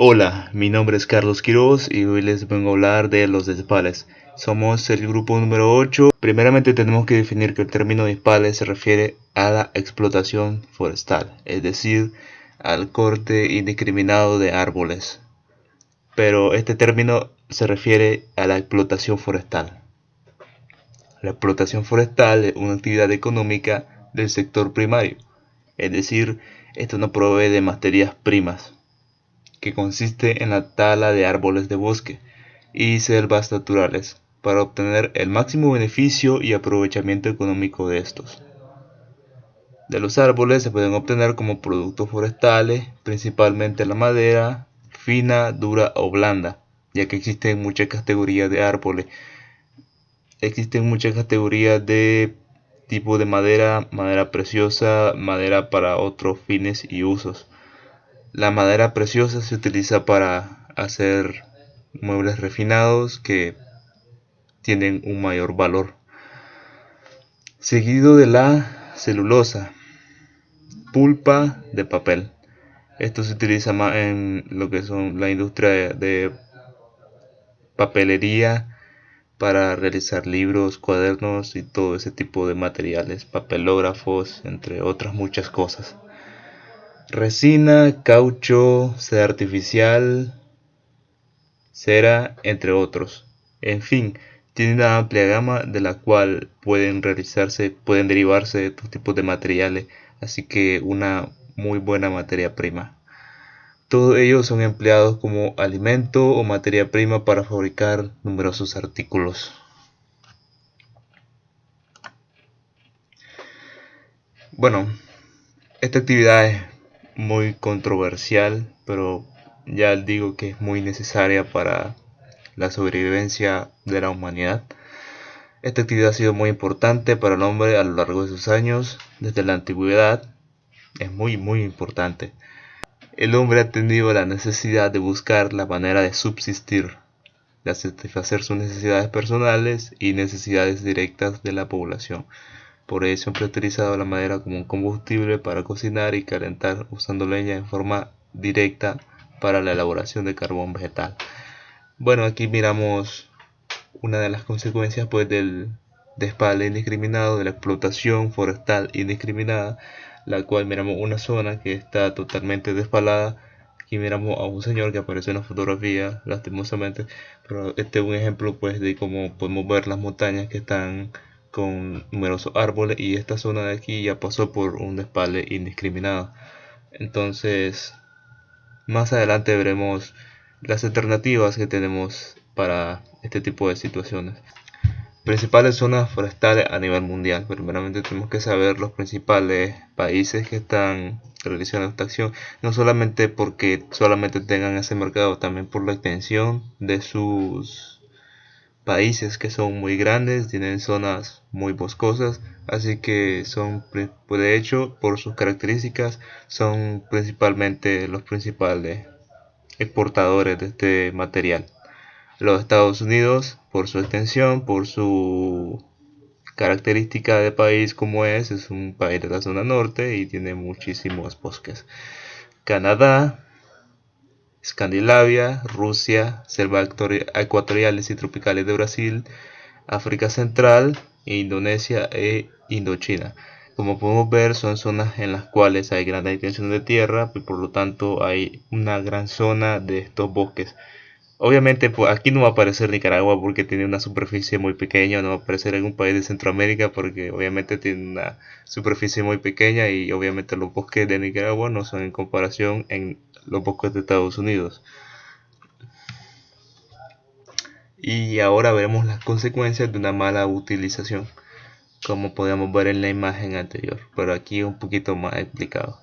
Hola, mi nombre es Carlos Quiroz y hoy les vengo a hablar de los despales. Somos el grupo número 8. Primeramente tenemos que definir que el término despales se refiere a la explotación forestal, es decir, al corte indiscriminado de árboles. Pero este término se refiere a la explotación forestal. La explotación forestal es una actividad económica del sector primario, es decir, esto no provee de materias primas, que consiste en la tala de árboles de bosque y selvas naturales para obtener el máximo beneficio y aprovechamiento económico de estos. De los árboles se pueden obtener como productos forestales principalmente la madera, fina, dura o blanda, ya que existen muchas categorías de árboles. Existen muchas categorías de tipo de madera, madera preciosa, madera para otros fines y usos. La madera preciosa se utiliza para hacer muebles refinados que tienen un mayor valor. Seguido de la celulosa, pulpa de papel. Esto se utiliza más en lo que son la industria de papelería para realizar libros, cuadernos y todo ese tipo de materiales, papelógrafos, entre otras muchas cosas. Resina, caucho, seda artificial, cera, entre otros. En fin, tiene una amplia gama de la cual pueden derivarse estos tipos de materiales, así que una muy buena materia prima. Todos ellos son empleados como alimento o materia prima para fabricar numerosos artículos. Bueno, esta actividad es muy controversial, pero ya digo que es muy necesaria para la sobrevivencia de la humanidad. Esta actividad ha sido muy importante para el hombre a lo largo de sus años, desde la antigüedad. Es muy importante. El hombre ha tenido la necesidad de buscar la manera de subsistir, de satisfacer sus necesidades personales y necesidades directas de la población. Por ello siempre ha utilizado la madera como un combustible para cocinar y calentar usando leña en forma directa para la elaboración de carbón vegetal. Bueno, aquí miramos una de las consecuencias pues del despale indiscriminado, de la explotación forestal indiscriminada, la cual miramos una zona que está totalmente despalada. Aquí miramos a un señor que aparece en la fotografía, lastimosamente, pero este es un ejemplo pues de cómo podemos ver las montañas que están con numerosos árboles, y esta zona de aquí ya pasó por un despale indiscriminado. Entonces, más adelante veremos las alternativas que tenemos para este tipo de situaciones. Principales zonas forestales a nivel mundial. Primeramente tenemos que saber los principales países que están realizando esta acción, no solamente porque solamente tengan ese mercado, también por la extensión de sus países, que son muy grandes, tienen zonas muy boscosas, así que son, de hecho, por sus características, son principalmente los principales exportadores de este material. Los Estados Unidos, por su extensión, por su característica de país como es un país de la zona norte y tiene muchísimos bosques. Canadá, Escandinavia, Rusia, selvas ecuatoriales y tropicales de Brasil, África Central, Indonesia e Indochina. Como podemos ver, son zonas en las cuales hay gran extensión de tierra y por lo tanto hay una gran zona de estos bosques. Obviamente pues, aquí no va a aparecer Nicaragua porque tiene una superficie muy pequeña, no va a aparecer algún país de Centroamérica porque obviamente tiene una superficie muy pequeña, y obviamente los bosques de Nicaragua no son en comparación en los bosques de Estados Unidos. Y ahora veremos las consecuencias de una mala utilización, como podíamos ver en la imagen anterior, pero aquí un poquito más explicado.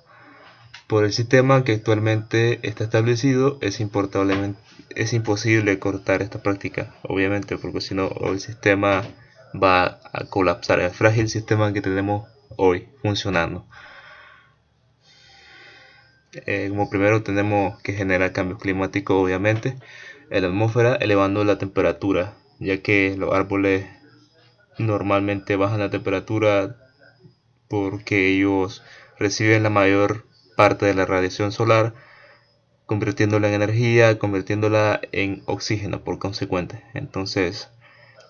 Por el sistema que actualmente está establecido, es imposible cortar esta práctica, obviamente, porque si no el sistema va a colapsar. El frágil sistema que tenemos hoy funcionando. Como primero tenemos que generar cambios climáticos, obviamente, en la atmósfera, elevando la temperatura, ya que los árboles normalmente bajan la temperatura porque ellos reciben la mayor parte de la radiación solar, convirtiéndola en energía, convirtiéndola en oxígeno por consecuente. Entonces,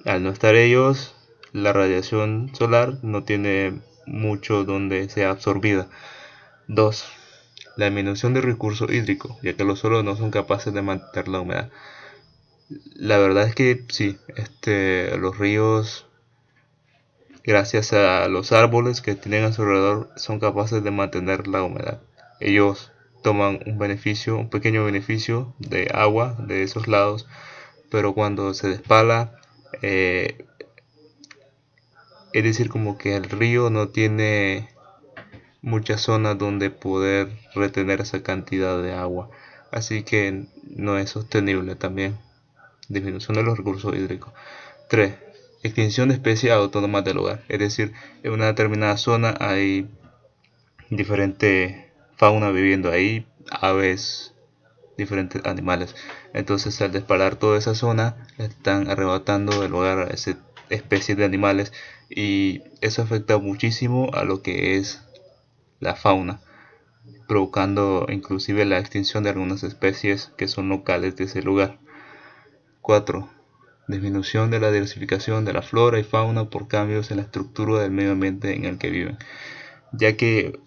al no estar ellos, la radiación solar no tiene mucho donde sea absorbida. 2. La disminución del recurso hídrico, ya que los suelos no son capaces de mantener la humedad. La verdad es que sí, los ríos, gracias a los árboles que tienen a su alrededor, son capaces de mantener la humedad. Ellos toman un beneficio, un pequeño beneficio de agua de esos lados, pero cuando se despala, es decir, como que el río no tiene muchas zonas donde poder retener esa cantidad de agua, así que no es sostenible también. Disminución de los recursos hídricos. 3. Extinción de especies autónomas del hogar, es decir, en una determinada zona hay diferente fauna viviendo ahí, aves, diferentes animales. Entonces, al despalar toda esa zona, están arrebatando el hogar a esa especie de animales, y eso afecta muchísimo a lo que es la fauna, provocando inclusive la extinción de algunas especies que son locales de ese lugar. 4. Disminución de la diversificación de la flora y fauna por cambios en la estructura del medio ambiente en el que viven, ya que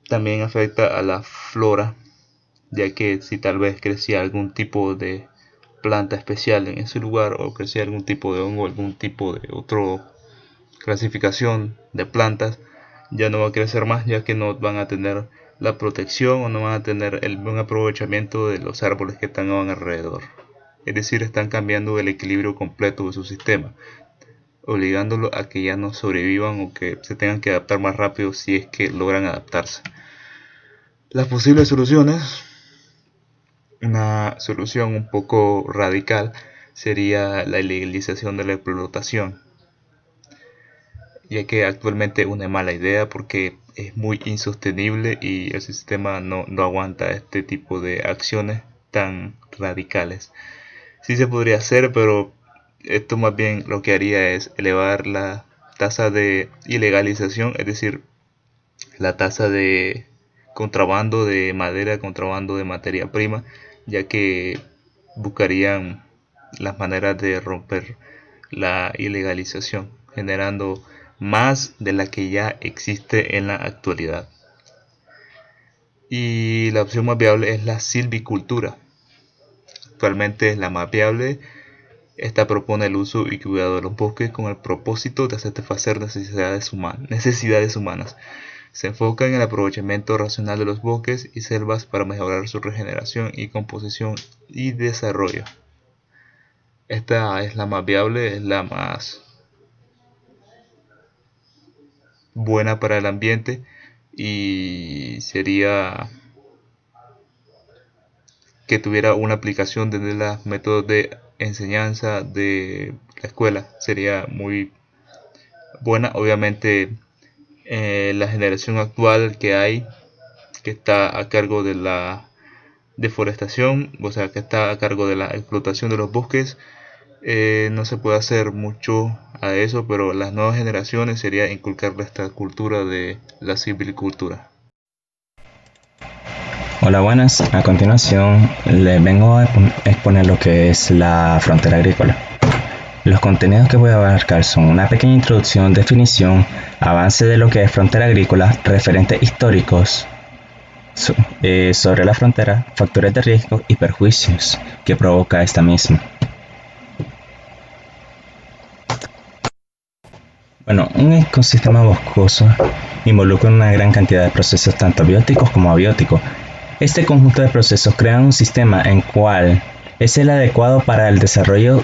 también afecta a la flora, ya que si tal vez crecía algún tipo de planta especial en ese lugar, o crecía algún tipo de hongo, algún tipo de otra clasificación de plantas, ya no va a crecer más, ya que no van a tener la protección o no van a tener el buen aprovechamiento de los árboles que están alrededor. Es decir, están cambiando el equilibrio completo de su sistema, obligándolo a que ya no sobrevivan o que se tengan que adaptar más rápido si es que logran adaptarse. Las posibles soluciones: una solución un poco radical sería la ilegalización de la explotación, ya que actualmente es una mala idea porque es muy insostenible y el sistema no aguanta este tipo de acciones tan radicales. Sí se podría hacer, pero esto más bien lo que haría es elevar la tasa de ilegalización, es decir, la tasa de contrabando de madera, contrabando de materia prima, ya que buscarían las maneras de romper la ilegalización, generando más de la que ya existe en la actualidad. Y la opción más viable es la silvicultura. Actualmente es la más viable. Esta propone el uso y cuidado de los bosques con el propósito de satisfacer necesidades humanas. Se enfoca en el aprovechamiento racional de los bosques y selvas para mejorar su regeneración y composición y desarrollo. Esta es la más viable, es la más buena para el ambiente, y sería que tuviera una aplicación desde los métodos de enseñanza de la escuela. Sería muy buena. Obviamente, la generación actual que hay, que está a cargo de la deforestación, o sea, que está a cargo de la explotación de los bosques, no se puede hacer mucho a eso, pero las nuevas generaciones sería inculcarle esta cultura de la silvicultura. Hola, buenas. A continuación, les vengo a exponer lo que es la frontera agrícola. Los contenidos que voy a abarcar son una pequeña introducción, definición, avance de lo que es frontera agrícola, referentes históricos sobre la frontera, factores de riesgo y perjuicios que provoca esta misma. Bueno, un ecosistema boscoso involucra una gran cantidad de procesos tanto bióticos como abióticos. Este conjunto de procesos crea un sistema en cual es el adecuado para el desarrollo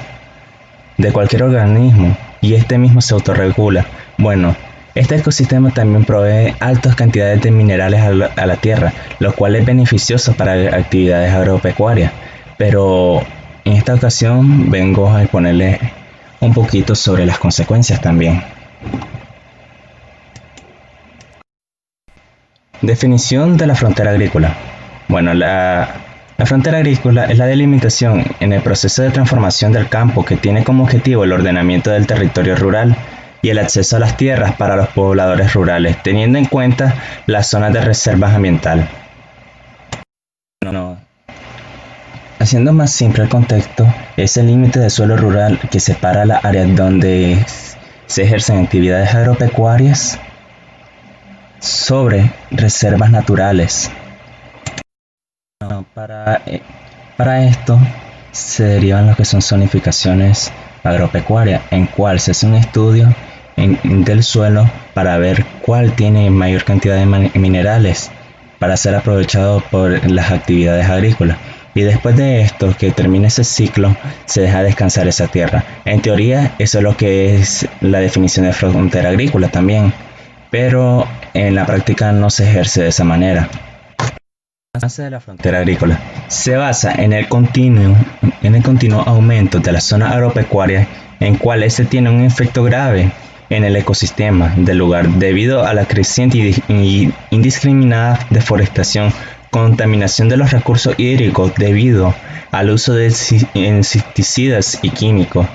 de cualquier organismo, y este mismo se autorregula. Bueno, este ecosistema también provee altas cantidades de minerales a la tierra, lo cual es beneficioso para actividades agropecuarias. Pero en esta ocasión vengo a exponerles un poquito sobre las consecuencias también. Definición de la frontera agrícola. Bueno, la frontera agrícola es la delimitación en el proceso de transformación del campo que tiene como objetivo el ordenamiento del territorio rural y el acceso a las tierras para los pobladores rurales, teniendo en cuenta las zonas de reservas ambientales. Haciendo más simple el contexto, es el límite de suelo rural que separa las áreas donde se ejercen actividades agropecuarias sobre reservas naturales. Para esto se derivan lo que son zonificaciones agropecuarias, en cual se hace un estudio del suelo para ver cuál tiene mayor cantidad de minerales para ser aprovechado por las actividades agrícolas. Y después de esto, que termine ese ciclo, se deja descansar esa tierra. En teoría, eso es lo que es la definición de frontera agrícola también, pero en la práctica no se ejerce de esa manera. El avance de la frontera agrícola se basa en el continuo aumento de las zonas agropecuarias, en cual este tiene un efecto grave en el ecosistema del lugar debido a la creciente y indiscriminada deforestación, contaminación de los recursos hídricos debido al uso de insecticidas y químicos,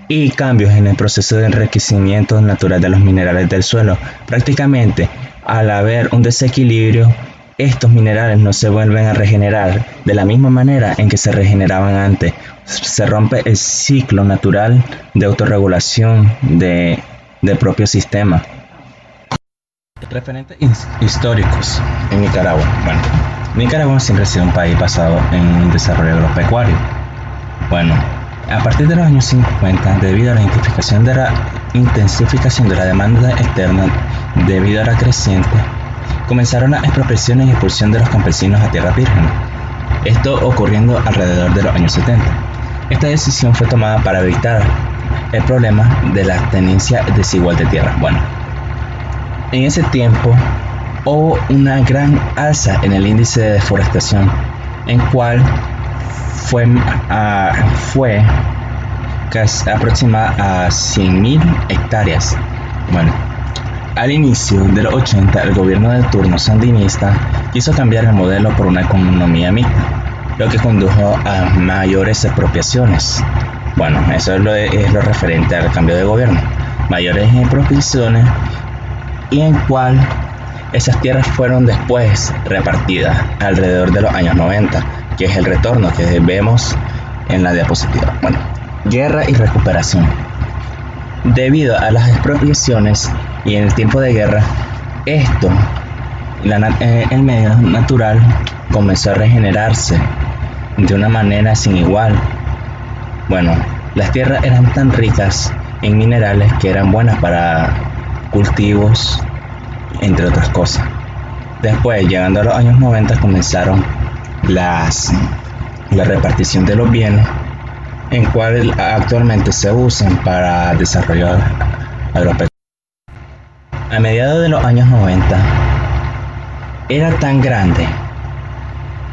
y cambios en el proceso de enriquecimiento natural de los minerales del suelo. Prácticamente, al haber un desequilibrio, estos minerales no se vuelven a regenerar de la misma manera en que se regeneraban antes. Se rompe el ciclo natural de autorregulación del propio sistema. Referentes históricos en Nicaragua. Bueno, Nicaragua siempre ha sido un país basado en un desarrollo agropecuario. Bueno, a partir de los años 50, debido a la intensificación de la demanda externa debido a la creciente, comenzaron las expropiaciones y expulsión de los campesinos a tierra virgen. Esto ocurriendo alrededor de los años 70. Esta decisión fue tomada para evitar el problema de la tenencia desigual de tierra. Bueno, en ese tiempo hubo una gran alza en el índice de deforestación, en cual fue casi aproximada a 100.000 hectáreas. Bueno, al inicio de los 80, el gobierno de turno sandinista quiso cambiar el modelo por una economía mixta, lo que condujo a mayores expropiaciones. Bueno, eso es lo referente al cambio de gobierno. Mayores expropiaciones, y en cual esas tierras fueron después repartidas alrededor de los años 90, que es el retorno que vemos en la diapositiva. Bueno, guerra y recuperación. Debido a las expropiaciones y en el tiempo de guerra, el medio natural comenzó a regenerarse de una manera sin igual. Bueno, las tierras eran tan ricas en minerales que eran buenas para cultivos, entre otras cosas. Después, llegando a los años 90, comenzaron la repartición de los bienes, en cual actualmente se usan para desarrollar agropecuaria. A mediados de los años 90, era tan grande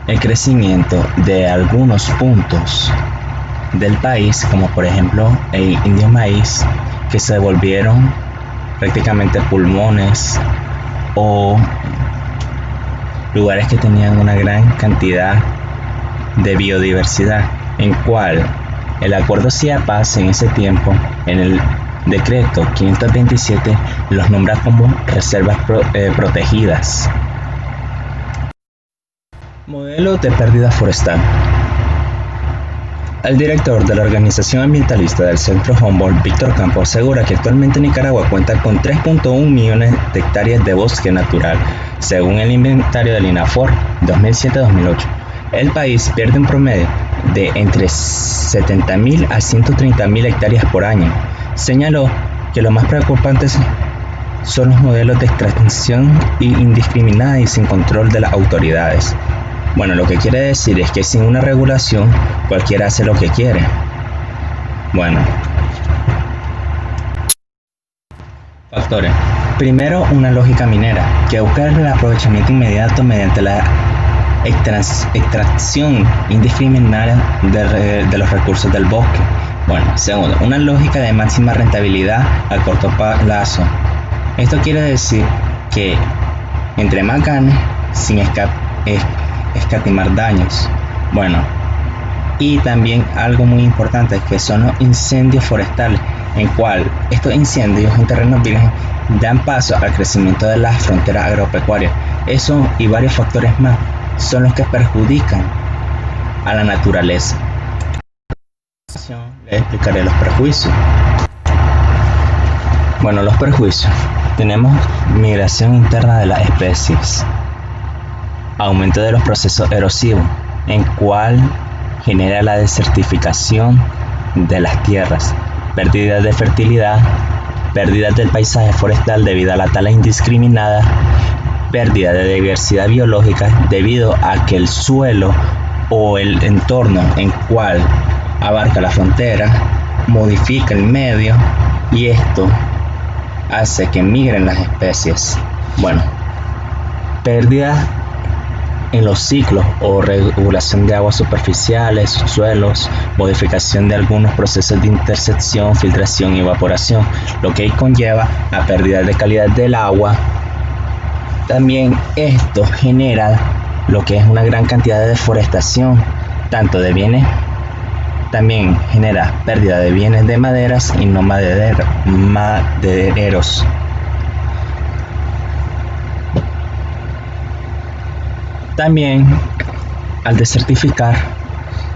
el crecimiento de algunos puntos del país, como por ejemplo el Indio Maíz, que se volvieron prácticamente pulmones o lugares que tenían una gran cantidad de biodiversidad, en cual el acuerdo CIAPAS en ese tiempo, en el decreto 527, los nombra como reservas protegidas. Modelo de pérdida forestal. El director de la organización ambientalista del Centro Humboldt, Víctor Campos, asegura que actualmente Nicaragua cuenta con 3.1 millones de hectáreas de bosque natural, según el inventario del INAFOR 2007-2008. El país pierde un promedio de entre 70.000 a 130.000 hectáreas por año. Señaló que lo más preocupante son los modelos de extracción indiscriminada y sin control de las autoridades. Bueno, lo que quiere decir es que sin una regulación, cualquiera hace lo que quiere. Bueno. Factores. Primero, una lógica minera, que busca el aprovechamiento inmediato mediante la extracción indiscriminada de los recursos del bosque. Bueno, segundo, una lógica de máxima rentabilidad a corto plazo. Esto quiere decir que entre más gane, sin escatimar daños. Bueno, y también algo muy importante, que son los incendios forestales, en cual estos incendios en terrenos vírgenes dan paso al crecimiento de las fronteras agropecuarias. Eso y varios factores más son los que perjudican a la naturaleza. Les explicaré los perjuicios. Bueno, los perjuicios. Tenemos migración interna de las especies, aumento de los procesos erosivos, en cual genera la desertificación de las tierras, pérdida de fertilidad, pérdida del paisaje forestal debido a la tala indiscriminada, pérdida de diversidad biológica debido a que el suelo o el entorno en cual abarca la frontera modifica el medio y esto hace que migren las especies. Bueno, pérdida en los ciclos o regulación de aguas superficiales, suelos, modificación de algunos procesos de intersección, filtración y evaporación, lo que conlleva a pérdida de calidad del agua. También esto genera lo que es una gran cantidad de deforestación, tanto de bienes, también genera pérdida de bienes de maderas y no madereros. También, al desertificar,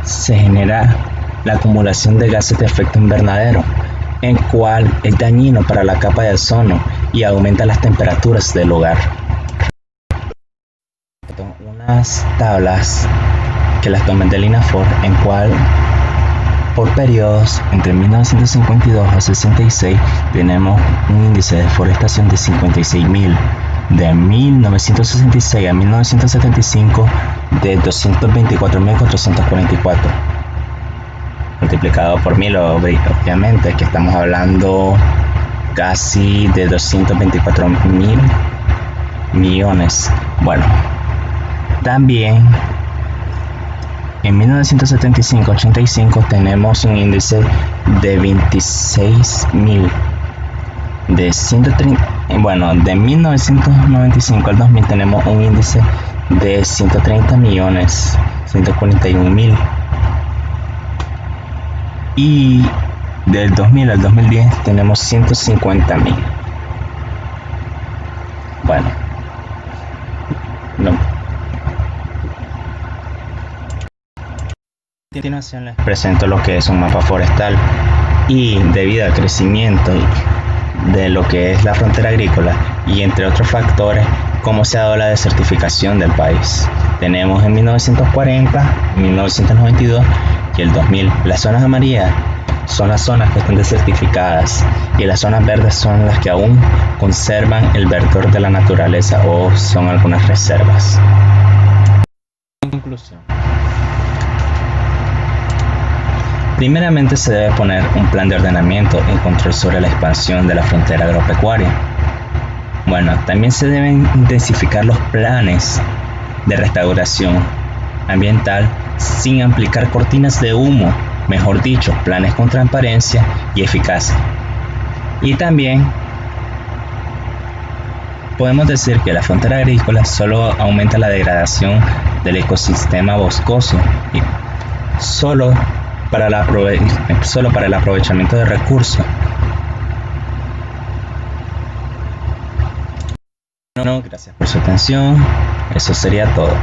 se genera la acumulación de gases de efecto invernadero, el cual es dañino para la capa de ozono y aumenta las temperaturas del lugar. Unas tablas que las toman del INAFOR, en cual por periodos entre 1952 a 66 tenemos un índice de deforestación de 56.000. De 1966 a 1975 de 224.444, multiplicado por 1000, obviamente que estamos hablando casi de 224.000 millones. Bueno, también en 1975-85 tenemos un índice de 26.000. De 1995 al 2000 tenemos un índice de 130.141.000. Y del 2000 al 2010 tenemos 150.000. Bueno, no. A continuación les presento lo que es un mapa forestal y debido al crecimiento de lo que es la frontera agrícola y entre otros factores, cómo se ha dado la desertificación del país. Tenemos en 1940, 1992 y el 2000. Las zonas amarillas son las zonas que están desertificadas y las zonas verdes son las que aún conservan el verdor de la naturaleza o son algunas reservas. Conclusión. Primeramente se debe poner un plan de ordenamiento y control sobre la expansión de la frontera agropecuaria. Bueno, también se deben intensificar los planes de restauración ambiental sin aplicar cortinas de humo, mejor dicho, planes con transparencia y eficacia. Y también podemos decir que la frontera agrícola solo aumenta la degradación del ecosistema boscoso y solo para el aprovechamiento de recursos. Gracias por su atención. Eso sería todo.